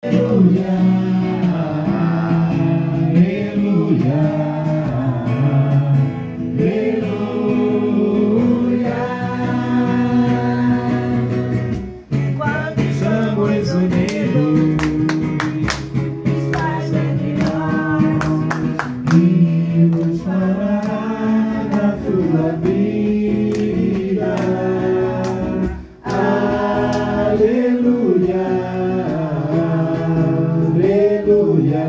Aleluia, aleluia, aleluia. Quando estamos unidos, estás entre nós e nos falará da tua vida. Aleluia, aleluia, aleluia,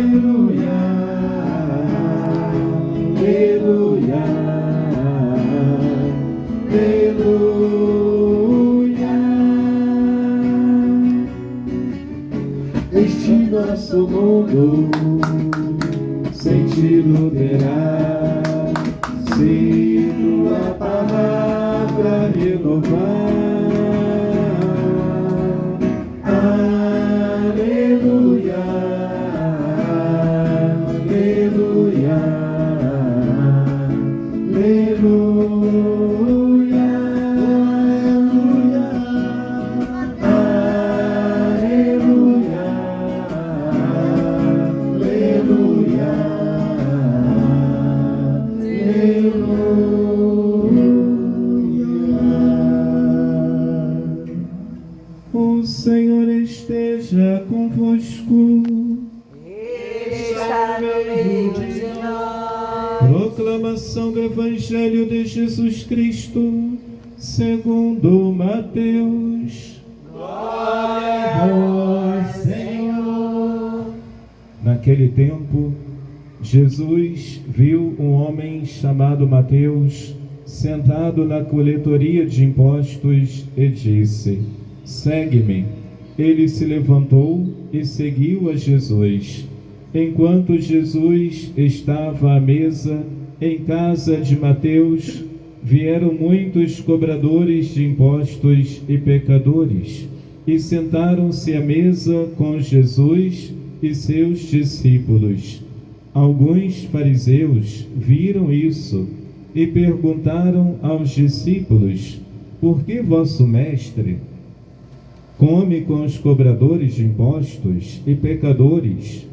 aleluia, aleluia, aleluia. Este nosso mundo sentido terá se tua palavra renovar. Aleluia, aleluia, aleluia, aleluia, aleluia, o Senhor esteja convosco. Está no meio de nós. Proclamação do Evangelho de Jesus Cristo, segundo Mateus. Glória a vós, Senhor. Naquele tempo, Jesus viu um homem chamado Mateus sentado na coletoria de impostos e disse: segue-me. Ele se levantou e seguiu a Jesus. Enquanto Jesus estava à mesa em casa de Mateus, vieram muitos cobradores de impostos e pecadores e sentaram-se à mesa com Jesus e seus discípulos. Alguns fariseus viram isso e perguntaram aos discípulos: por que vosso mestre come com os cobradores de impostos e pecadores?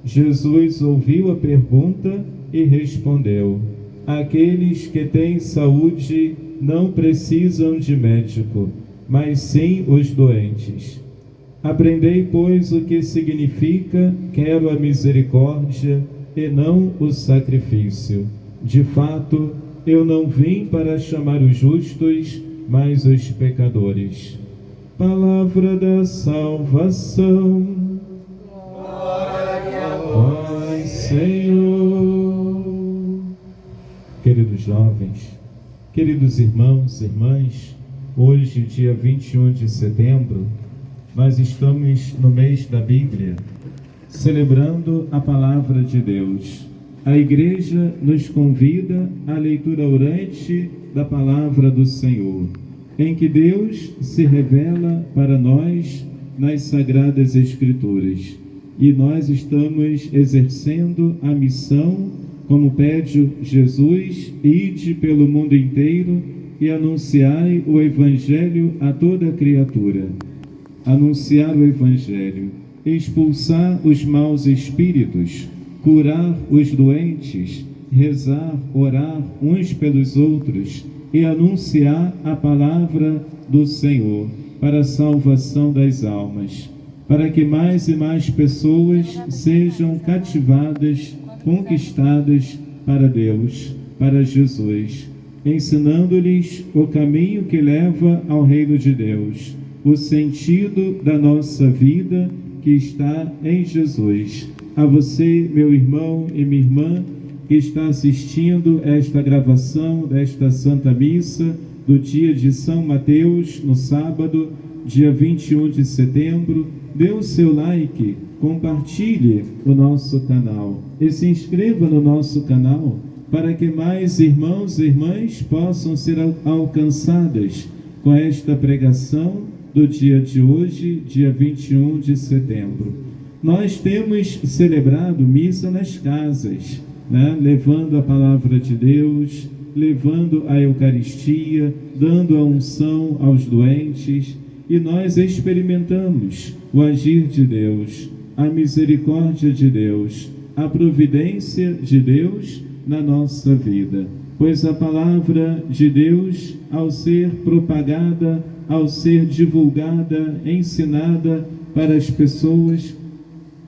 Jesus ouviu a pergunta e respondeu: aqueles que têm saúde não precisam de médico, mas sim os doentes. Aprendei, pois, o que significa quero a misericórdia e não o sacrifício. De fato, eu não vim para chamar os justos, mas os pecadores. Palavra da salvação. Glória a vós, Senhor. Queridos jovens, queridos irmãos e irmãs, hoje, dia 21 de setembro, nós estamos no mês da Bíblia, celebrando a Palavra de Deus. A Igreja nos convida à leitura orante da Palavra do Senhor, em que Deus se revela para nós nas Sagradas Escrituras. E nós estamos exercendo a missão, como pede Jesus: ide pelo mundo inteiro e anunciai o Evangelho a toda criatura. Anunciar o Evangelho, expulsar os maus espíritos, curar os doentes, rezar, orar uns pelos outros e anunciar a palavra do Senhor para a salvação das almas, para que mais e mais pessoas sejam cativadas, conquistadas para Deus, para Jesus, ensinando-lhes o caminho que leva ao reino de Deus, o sentido da nossa vida que está em Jesus. A você, meu irmão e minha irmã, que está assistindo esta gravação desta Santa Missa do dia de São Mateus, no sábado, dia 21 de setembro, dê o seu like, compartilhe o nosso canal e se inscreva no nosso canal para que mais irmãos e irmãs possam ser alcançadas com esta pregação do dia de hoje, dia 21 de setembro. Nós temos celebrado missa nas casas, né, levando a palavra de Deus, levando a Eucaristia, dando a unção aos doentes, e nós experimentamos o agir de Deus, a misericórdia de Deus, a providência de Deus na nossa vida. Pois a palavra de Deus, ao ser propagada, ao ser divulgada, ensinada para as pessoas,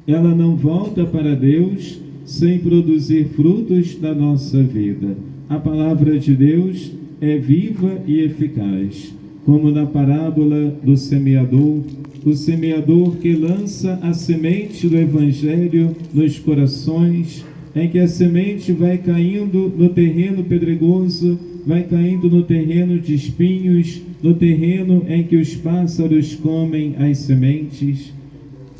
ela não volta para Deus sem produzir frutos da nossa vida. A palavra de Deus é viva e eficaz, como na parábola do semeador, o semeador que lança a semente do Evangelho nos corações, em que a semente vai caindo no terreno pedregoso, vai caindo no terreno de espinhos, no terreno em que os pássaros comem as sementes,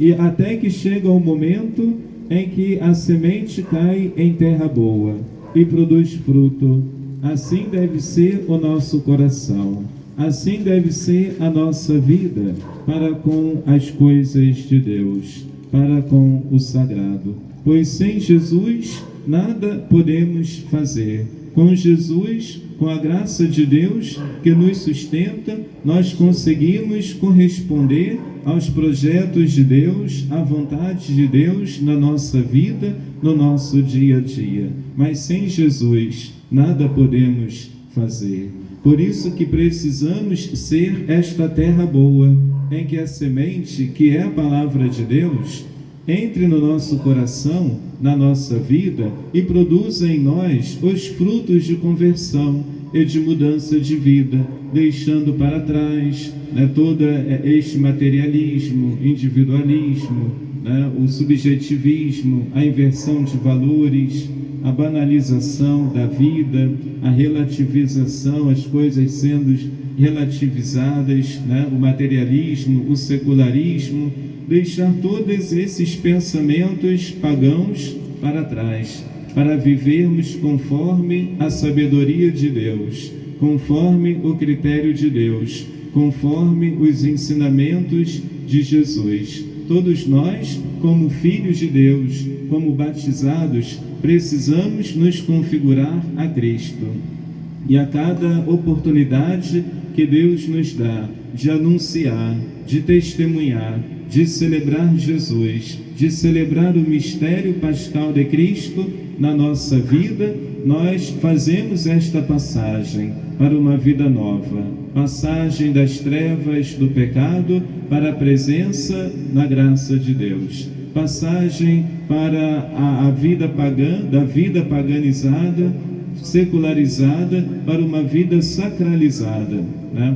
e até que chega o momento em que a semente cai em terra boa e produz fruto. Assim deve ser o nosso coração, assim deve ser a nossa vida para com as coisas de Deus, para com o sagrado. Pois sem Jesus nada podemos fazer. Com Jesus, com a graça de Deus que nos sustenta, nós conseguimos corresponder aos projetos de Deus, à vontade de Deus na nossa vida, no nosso dia a dia. Mas sem Jesus nada podemos fazer. Por isso que precisamos ser esta terra boa, em que a semente, que é a palavra de Deus, entre no nosso coração, na nossa vida, e produza em nós os frutos de conversão e de mudança de vida, deixando para trás, todo este materialismo, individualismo, o subjetivismo, a inversão de valores, a banalização da vida, a relativização, as coisas sendo relativizadas, o materialismo, o secularismo, deixar todos esses pensamentos pagãos para trás, para vivermos conforme a sabedoria de Deus, conforme o critério de Deus, conforme os ensinamentos de Jesus. Todos nós, como filhos de Deus, como batizados, precisamos nos configurar a Cristo. E a cada oportunidade que Deus nos dá de anunciar, de testemunhar, de celebrar Jesus, de celebrar o mistério pascal de Cristo na nossa vida, nós fazemos esta passagem para uma vida nova, passagem das trevas do pecado para a presença na graça de Deus, passagem para a vida pagã, da vida paganizada, secularizada, para uma vida sacralizada,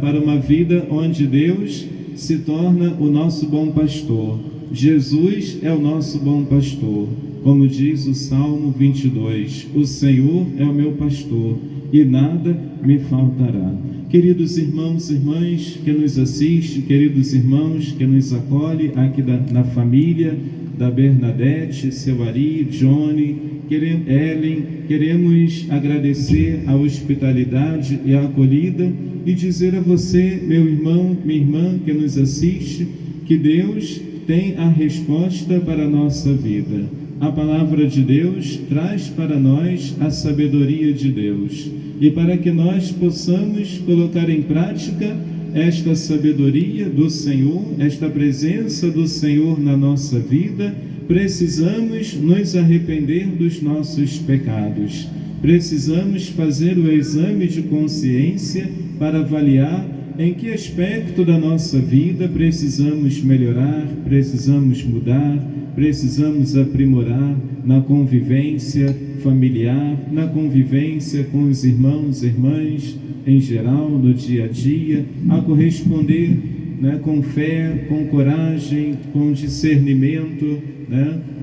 para uma vida onde Deus se torna o nosso bom pastor. Jesus é o nosso bom pastor. Como diz o Salmo 22, o Senhor é o meu pastor e nada me faltará. Queridos irmãos e irmãs que nos assistem, queridos irmãos que nos acolhem aqui na família da Bernadette, seu Ari, Johnny, Ellen, queremos agradecer a hospitalidade e a acolhida e dizer a você, meu irmão, minha irmã que nos assiste, que Deus tem a resposta para a nossa vida. A palavra de Deus traz para nós a sabedoria de Deus. E para que nós possamos colocar em prática esta sabedoria do Senhor, esta presença do Senhor na nossa vida, precisamos nos arrepender dos nossos pecados. Precisamos fazer o exame de consciência para avaliar em que aspecto da nossa vida precisamos melhorar, precisamos mudar, precisamos aprimorar na convivência familiar, na convivência com os irmãos e irmãs em geral, no dia a dia, a corresponder com fé, com coragem, com discernimento,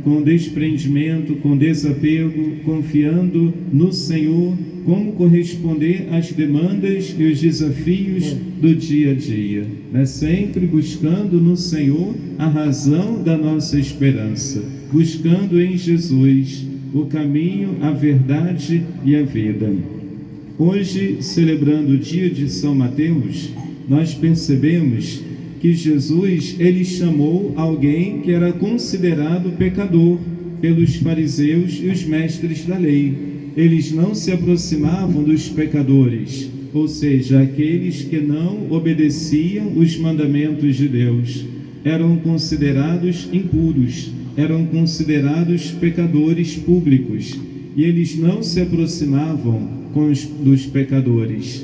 com desprendimento, com desapego, confiando no Senhor, como corresponder às demandas e os desafios do dia a dia, sempre buscando no Senhor a razão da nossa esperança, buscando em Jesus o caminho, a verdade e a vida. Hoje, celebrando o dia de São Mateus, nós percebemos que Jesus, ele chamou alguém que era considerado pecador, pelos fariseus e os mestres da lei. Eles não se aproximavam dos pecadores, ou seja, aqueles que não obedeciam os mandamentos de Deus. Eram considerados impuros, eram considerados pecadores públicos, e eles não se aproximavam dos pecadores.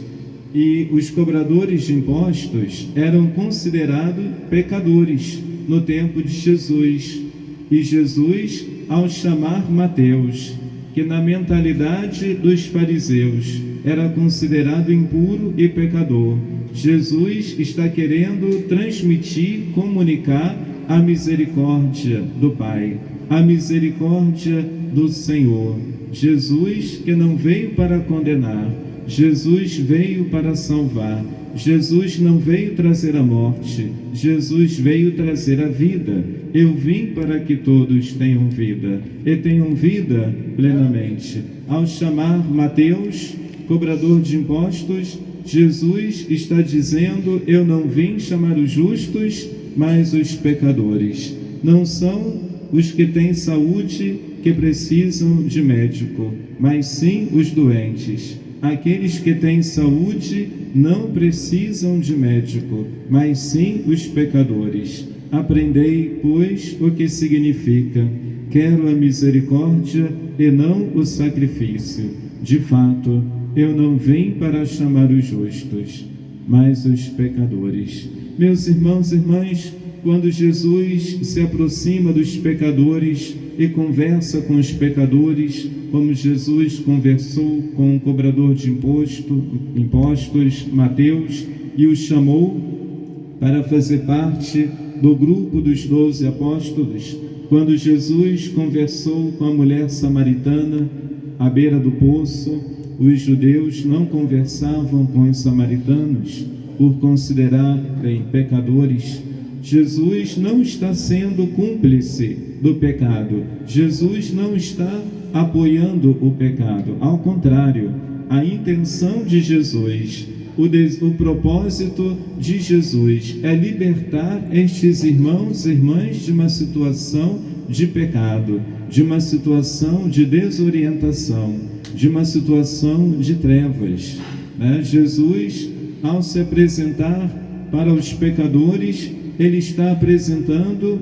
E os cobradores de impostos eram considerados pecadores no tempo de Jesus. E Jesus, ao chamar Mateus, que na mentalidade dos fariseus era considerado impuro e pecador, Jesus está querendo transmitir, comunicar a misericórdia do Pai, a misericórdia do Senhor. Jesus que não veio para condenar, Jesus veio para salvar. Jesus não veio trazer a morte, Jesus veio trazer a vida. Eu vim para que todos tenham vida, e tenham vida plenamente. Ao chamar Mateus, cobrador de impostos, Jesus está dizendo: eu não vim chamar os justos, mas os pecadores. Não são os que têm saúde que precisam de médico, mas sim os doentes. Aqueles que têm saúde não precisam de médico, mas sim os pecadores. Aprendei, pois, o que significa: quero a misericórdia e não o sacrifício. De fato, eu não vim para chamar os justos, mas os pecadores. Meus irmãos e irmãs, quando Jesus se aproxima dos pecadores e conversa com os pecadores, como Jesus conversou com o cobrador de impostos, Mateus, e o chamou para fazer parte do grupo dos 12 apóstolos, quando Jesus conversou com a mulher samaritana à beira do poço, os judeus não conversavam com os samaritanos por considerarem pecadores. Jesus não está sendo cúmplice do pecado. Jesus não está apoiando o pecado. Ao contrário, a intenção de Jesus, o propósito de Jesus é libertar estes irmãos e irmãs de uma situação de pecado, de uma situação de desorientação, de uma situação de trevas. Jesus, ao se apresentar para os pecadores, ele está apresentando,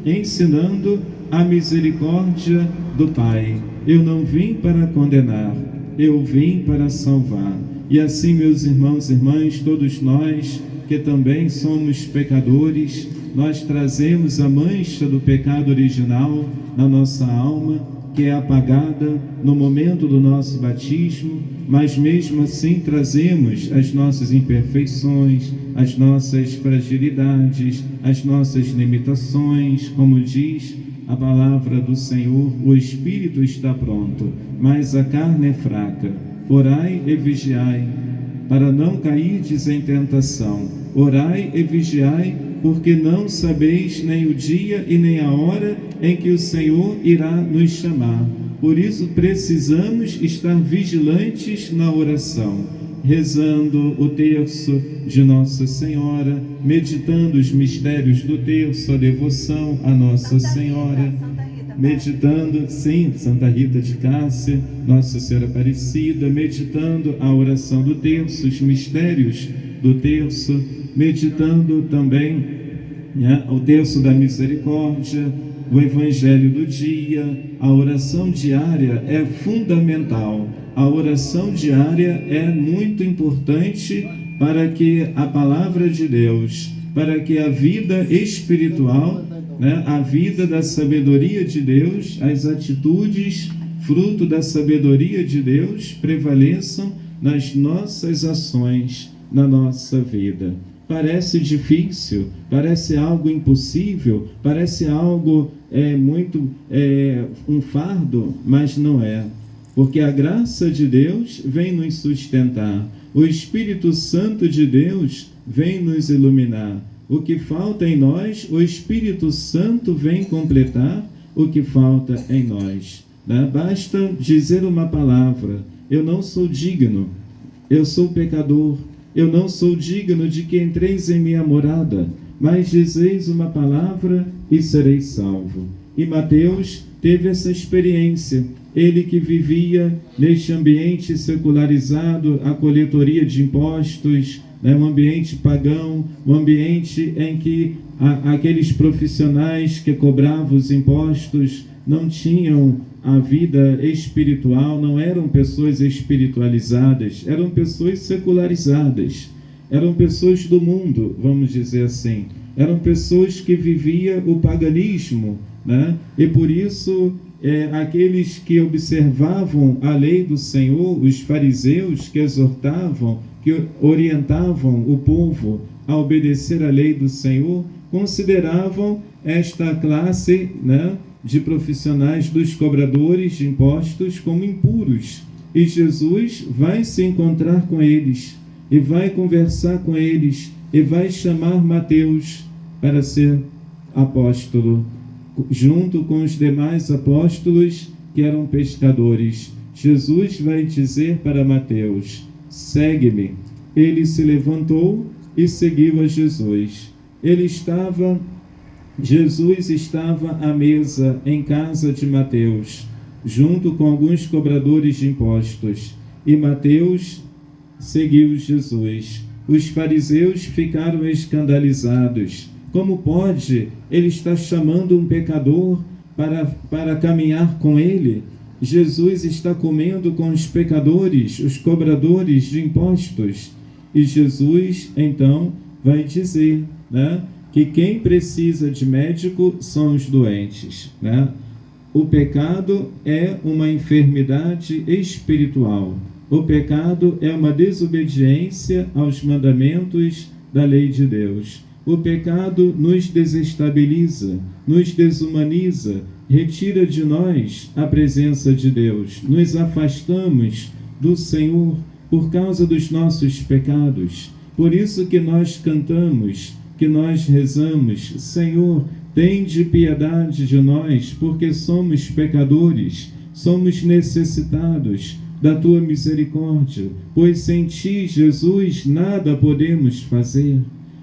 ensinando a misericórdia do Pai. Eu não vim para condenar, eu vim para salvar. E assim, meus irmãos e irmãs, todos nós que também somos pecadores, nós trazemos a mancha do pecado original na nossa alma, que é apagada no momento do nosso batismo, mas mesmo assim trazemos as nossas imperfeições, as nossas fragilidades, as nossas limitações. Como diz a palavra do Senhor, o espírito está pronto, mas a carne é fraca. Orai e vigiai, para não cairdes em tentação. Orai e vigiai, porque não sabeis nem o dia e nem a hora em que o Senhor irá nos chamar. Por isso precisamos estar vigilantes na oração, rezando o terço de Nossa Senhora, meditando os mistérios do terço, a devoção a Nossa Senhora, meditando, sim, Santa Rita de Cássia, Nossa Senhora Aparecida, meditando a oração do terço, os mistérios do terço, meditando também o terço da misericórdia, o evangelho do dia. A oração diária é fundamental. A oração diária é muito importante para que a palavra de Deus, para que a vida espiritual, a vida da sabedoria de Deus, as atitudes fruto da sabedoria de Deus prevaleçam nas nossas ações, na nossa vida. Parece difícil, parece algo impossível, parece algo um fardo, mas não é. Porque a graça de Deus vem nos sustentar. O Espírito Santo de Deus vem nos iluminar. O que falta em nós, o Espírito Santo vem completar o que falta em nós. Basta dizer uma palavra: eu não sou digno, eu sou pecador, eu não sou digno de que entreis em minha morada, mas dizeis uma palavra e serei salvo. E Mateus teve essa experiência. Ele que vivia neste ambiente secularizado, a coletoria de impostos, um ambiente pagão, um ambiente em que aqueles profissionais que cobravam os impostos não tinham a vida espiritual, não eram pessoas espiritualizadas, eram pessoas secularizadas, eram pessoas do mundo, vamos dizer assim, eram pessoas que viviam o paganismo, e por isso aqueles que observavam a lei do Senhor, os fariseus que exortavam, que orientavam o povo a obedecer à lei do Senhor, consideravam esta classe, de profissionais dos cobradores de impostos como impuros. E Jesus vai se encontrar com eles, e vai conversar com eles, e vai chamar Mateus para ser apóstolo, junto com os demais apóstolos que eram pescadores. Jesus vai dizer para Mateus: segue-me. Ele se levantou e seguiu a Jesus. Jesus estava à mesa em casa de Mateus, junto com alguns cobradores de impostos, e Mateus seguiu Jesus. Os fariseus ficaram escandalizados. Como pode ele estar chamando um pecador para caminhar com ele? Jesus está comendo com os pecadores, os cobradores de impostos. E Jesus, então, vai dizer, que quem precisa de médico são os doentes. O pecado é uma enfermidade espiritual. O pecado é uma desobediência aos mandamentos da lei de Deus. O pecado nos desestabiliza, nos desumaniza, retira de nós a presença de Deus. Nos afastamos do Senhor por causa dos nossos pecados. Por isso que nós cantamos, que nós rezamos: Senhor, tende piedade de nós, porque somos pecadores, somos necessitados da Tua misericórdia, pois sem Ti, Jesus, nada podemos fazer.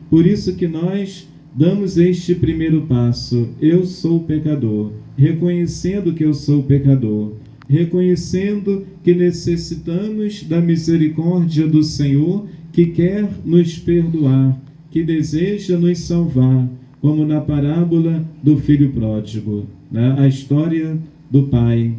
Por isso que nós damos este primeiro passo: eu sou pecador, reconhecendo que eu sou pecador, reconhecendo que necessitamos da misericórdia do Senhor, que quer nos perdoar, que deseja nos salvar, como na parábola do filho pródigo, a história do pai,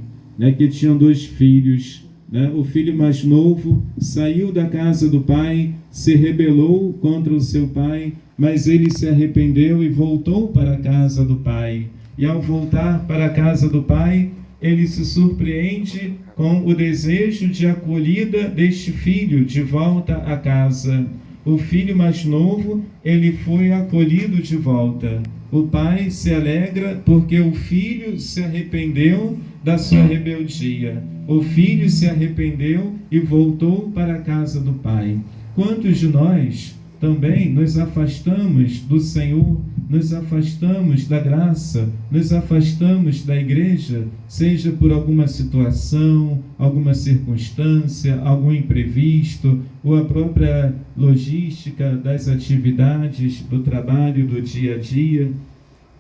que tinha 2 filhos. O filho mais novo saiu da casa do pai, se rebelou contra o seu pai, mas ele se arrependeu e voltou para a casa do pai. E ao voltar para a casa do pai, ele se surpreende com o desejo de acolhida deste filho de volta à casa. O filho mais novo, ele foi acolhido de volta. O pai se alegra porque o filho se arrependeu da sua rebeldia. O filho se arrependeu e voltou para a casa do pai. Quantos de nós também nos afastamos do Senhor, nos afastamos da graça, nos afastamos da igreja, seja por alguma situação, alguma circunstância, algum imprevisto, ou a própria logística das atividades, do trabalho, do dia a dia.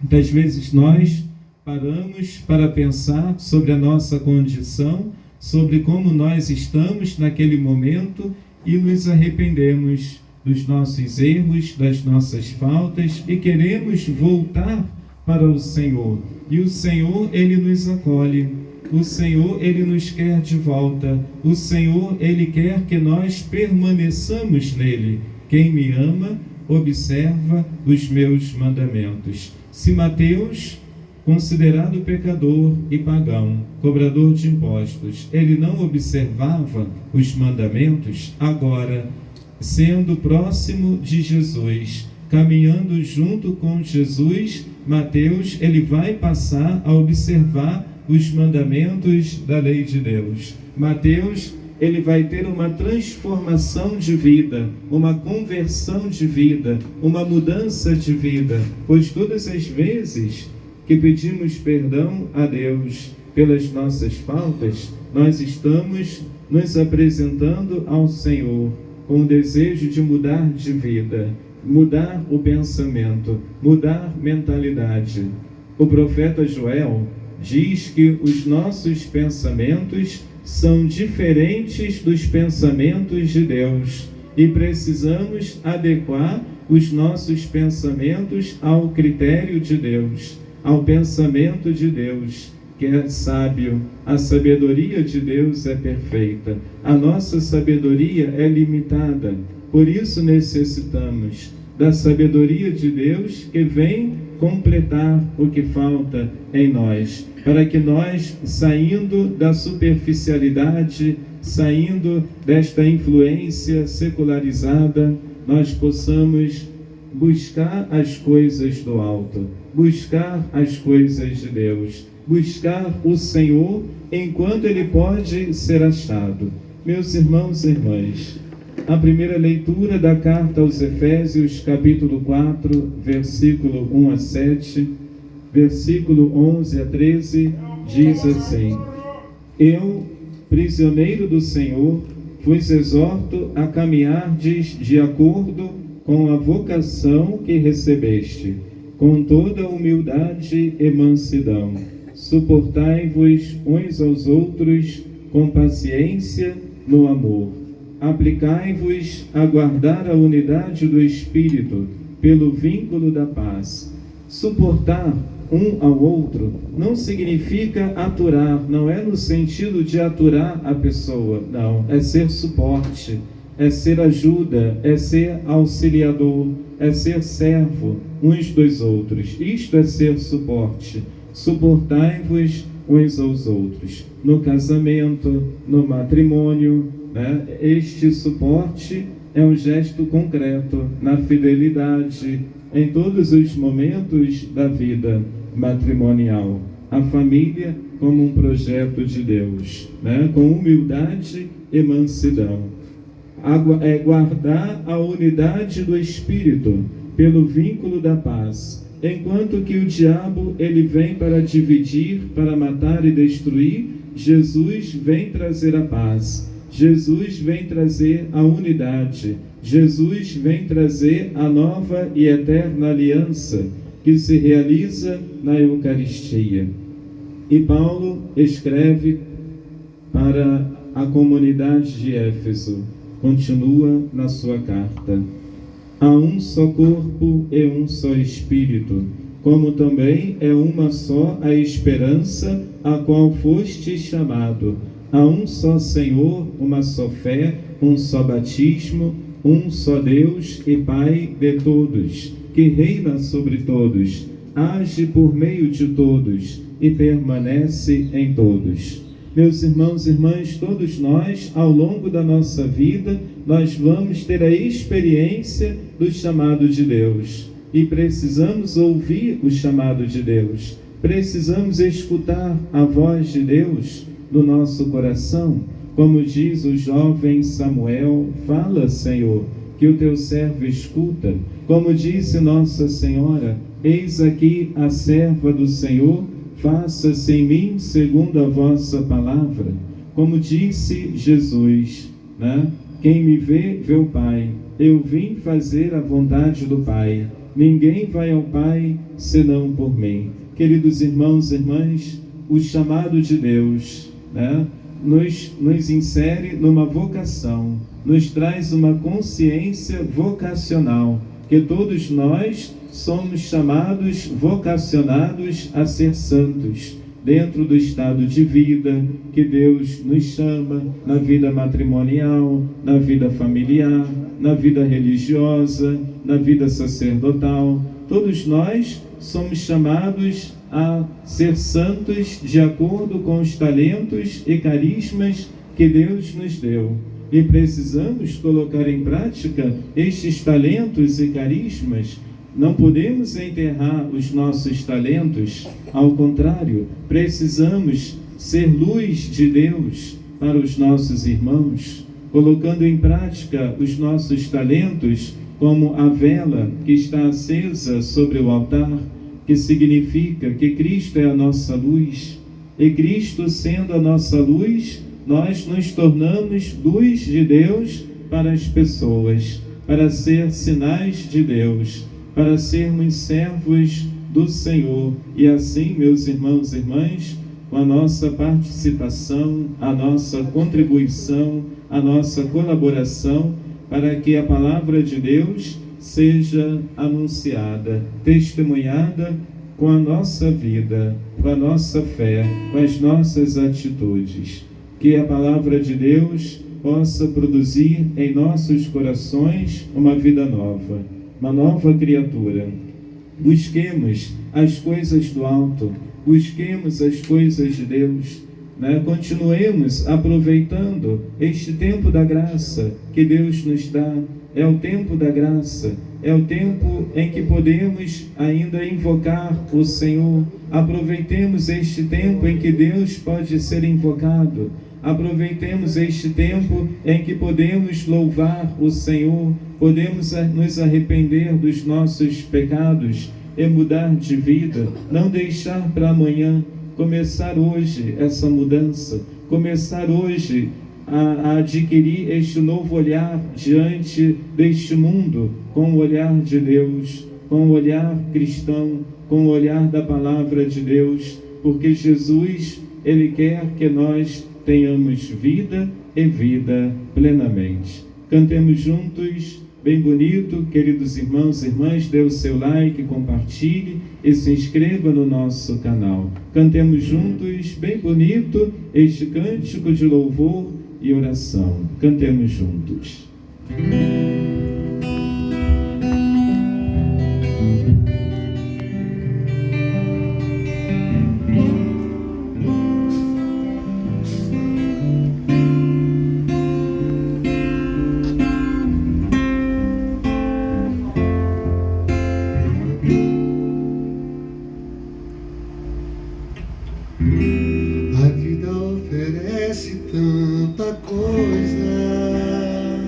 Muitas vezes nós paramos para pensar sobre a nossa condição, sobre como nós estamos naquele momento e nos arrependemos dos nossos erros, das nossas faltas e queremos voltar para o Senhor. E o Senhor, Ele nos acolhe. O Senhor, Ele nos quer de volta. O Senhor, Ele quer que nós permaneçamos nele. Quem me ama, observa os meus mandamentos. Se Mateus, considerado pecador e pagão, cobrador de impostos, ele não observava os mandamentos, agora, sendo próximo de Jesus, caminhando junto com Jesus, Mateus, ele vai passar a observar os mandamentos da lei de Deus. Mateus, ele vai ter uma transformação de vida, uma conversão de vida, uma mudança de vida, pois todas as vezes que pedimos perdão a Deus pelas nossas faltas, nós estamos nos apresentando ao Senhor com o desejo de mudar de vida, mudar o pensamento, mudar mentalidade. O profeta Joel diz que os nossos pensamentos são diferentes dos pensamentos de Deus e precisamos adequar os nossos pensamentos ao critério de Deus, ao pensamento de Deus, que é sábio. A sabedoria de Deus é perfeita. A nossa sabedoria é limitada. Por isso necessitamos da sabedoria de Deus, que vem completar o que falta em nós, para que nós, saindo da superficialidade, saindo desta influência secularizada, nós possamos buscar as coisas do alto, buscar as coisas de Deus, buscar o Senhor enquanto Ele pode ser achado. Meus irmãos e irmãs, a primeira leitura da carta aos Efésios, capítulo 4, versículo 1 a 7, versículo 11 a 13, diz assim: Eu, prisioneiro do Senhor, vos exorto a caminhardes de acordo com a vocação que recebeste, com toda humildade e mansidão. Suportai-vos uns aos outros com paciência no amor. Aplicai-vos a guardar a unidade do Espírito pelo vínculo da paz. Suportar um ao outro não significa aturar, não é no sentido de aturar a pessoa, não, é ser suporte, é ser ajuda, é ser auxiliador, é ser servo uns dos outros. Isto é ser suporte. Suportai-vos uns aos outros. No casamento, no matrimônio, este suporte é um gesto concreto na fidelidade, em todos os momentos da vida matrimonial. A família como um projeto de Deus, com humildade e mansidão. É guardar a unidade do Espírito pelo vínculo da paz. Enquanto que o diabo ele vem para dividir, para matar e destruir, Jesus vem trazer a paz. Jesus vem trazer a unidade. Jesus vem trazer a nova e eterna aliança que se realiza na Eucaristia. E Paulo escreve para a comunidade de Éfeso, continua na sua carta: há um só corpo e um só Espírito, como também é uma só a esperança a qual foste chamado. Há um só Senhor, uma só fé, um só batismo, um só Deus e Pai de todos, que reina sobre todos, age por meio de todos e permanece em todos. Meus irmãos e irmãs, todos nós, ao longo da nossa vida, nós vamos ter a experiência do chamado de Deus. E precisamos ouvir o chamado de Deus. Precisamos escutar a voz de Deus no nosso coração. Como diz o jovem Samuel: fala, Senhor, que o teu servo escuta. Como disse Nossa Senhora: eis aqui a serva do Senhor, faça-se em mim segundo a vossa palavra. Como disse Jesus, quem me vê, vê o Pai. Eu vim fazer a vontade do Pai. Ninguém vai ao Pai senão por mim. Queridos irmãos e irmãs, o chamado de Deus nos insere numa vocação, nos traz uma consciência vocacional, que todos nós somos chamados, vocacionados a ser santos, dentro do estado de vida que Deus nos chama, na vida matrimonial, na vida familiar, na vida religiosa, na vida sacerdotal. Todos nós somos chamados a ser santos de acordo com os talentos e carismas que Deus nos deu. E precisamos colocar em prática estes talentos e carismas. Não podemos enterrar os nossos talentos, ao contrário, precisamos ser luz de Deus para os nossos irmãos, colocando em prática os nossos talentos como a vela que está acesa sobre o altar, que significa que Cristo é a nossa luz, e Cristo sendo a nossa luz, nós nos tornamos luz de Deus para as pessoas, para ser sinais de Deus, para sermos servos do Senhor. E assim, meus irmãos e irmãs, com a nossa participação, a nossa contribuição, a nossa colaboração, para que a palavra de Deus seja anunciada, testemunhada com a nossa vida, com a nossa fé, com as nossas atitudes. Que a palavra de Deus possa produzir em nossos corações uma vida nova, uma nova criatura. Busquemos as coisas do alto, busquemos as coisas de Deus, né? Continuemos aproveitando este tempo da graça que Deus nos dá. É o tempo da graça, é o tempo em que podemos ainda invocar o Senhor. Aproveitemos este tempo em que Deus pode ser invocado. Aproveitemos este tempo em que podemos louvar o Senhor, podemos nos arrepender dos nossos pecados e mudar de vida, não deixar para amanhã, começar hoje essa mudança, começar hoje a adquirir este novo olhar diante deste mundo, com o olhar de Deus, com o olhar cristão, com o olhar da palavra de Deus, porque Jesus, Ele quer que nós tenhamos vida e vida plenamente. Cantemos juntos, bem bonito, queridos irmãos e irmãs, dê o seu like, compartilhe e se inscreva no nosso canal. Cantemos juntos, bem bonito, este cântico de louvor e oração. Cantemos juntos. A vida oferece tanta coisa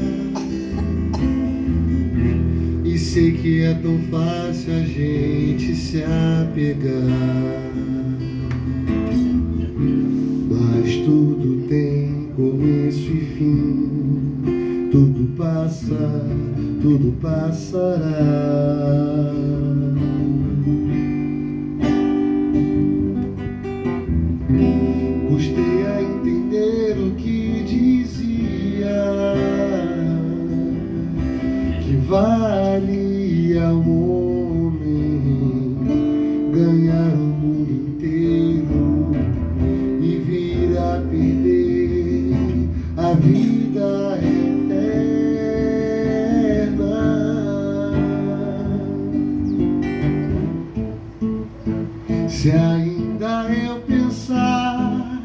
e sei que é tão fácil a gente se apegar, mas tudo tem começo e fim, tudo passa, tudo passará. Custei a entender o que dizia, que valia um homem ganhar o mundo inteiro e vir a perder a vida eterna. Se ainda eu pensar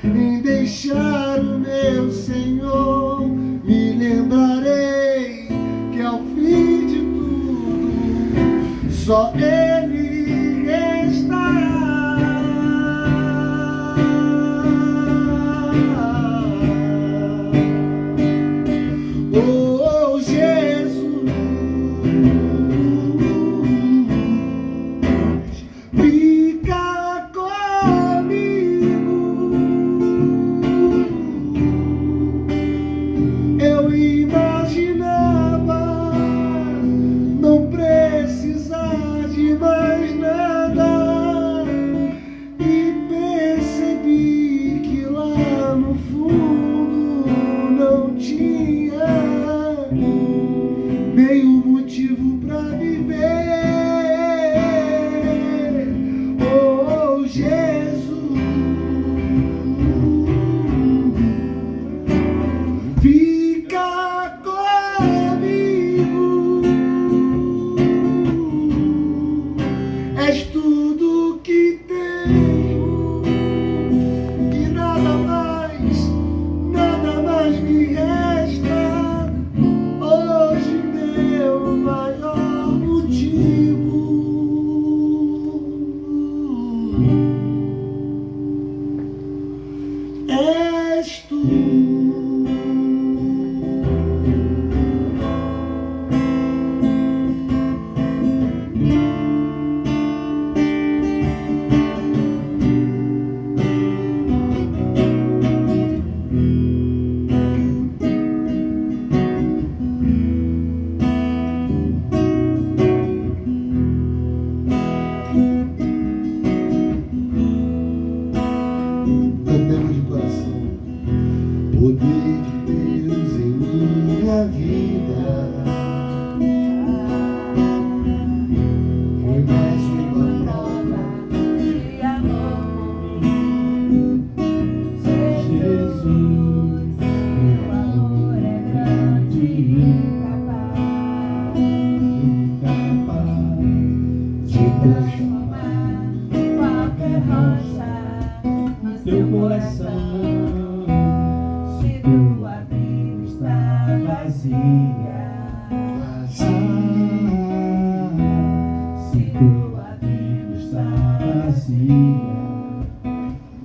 em deixar o meu Senhor, me lembrarei que ao fim de tudo só Ele restará. Oh, Jesus, fica comigo. Eu imaginava não precisar de mais nada e percebi que lá no fundo não tinha nenhum motivo pra viver. Oh, Jesus, fica comigo. És tudo que tenho e nada mais me resta. Hoje meu maior motivo és tu. vida. Foi mais uma prova de amor por mim. Jesus, meu amor é grande e capaz de transformar qualquer rocha no seu coração. Se tua vida está vazia, se tua vida está vazia,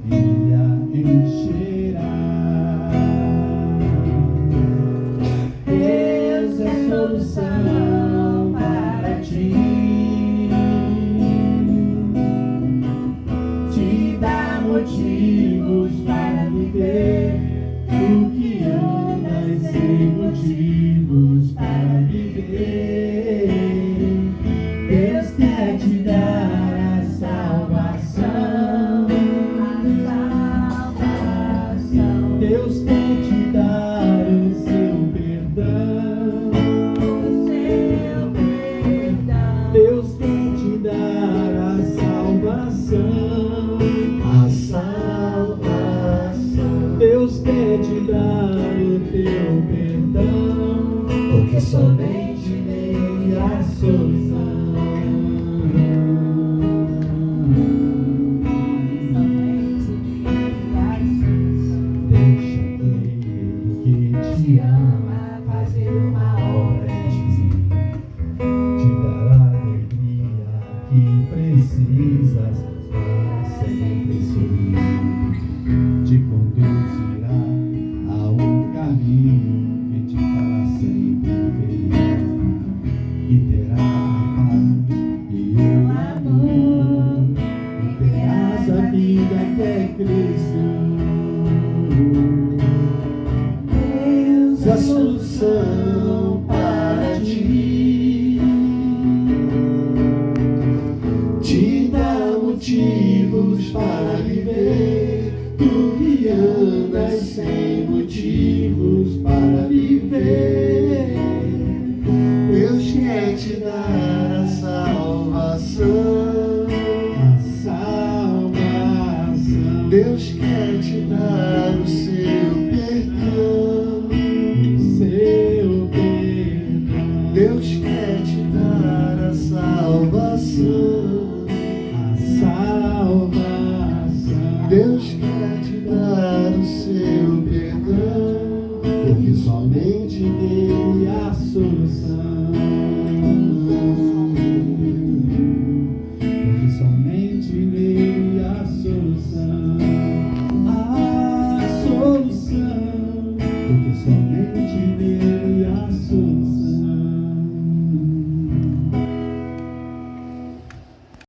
Ele a encherá. Deus é solução para ti, te dá motivos para viver. Tu que andas sem motivos para viver, Deus quer te dar a salvação. Deus quer te dar o seu perdão. Deus quer te dar a salvação. A salvação. Deus quer te dar o teu perdão, porque somente nele há solução. Deixa aquele que te ama fazer uma obra em ti, te dar a alegria que precisas para sempre sorrir, te conduzirá a um caminho que te fará sempre feliz, e terá a paz e o amor, e terás a vida que é Cristo. Deus é a solução para ti, te dá motivos para viver. Tu que andas sem motivos para viver, Deus quer te dar a salvação. A salvação. Deus quer te dar o seu perdão. O seu perdão. Deus quer te dar a salvação. A salvação. Deus quer te dar o seu perdão, porque somente nele há solução.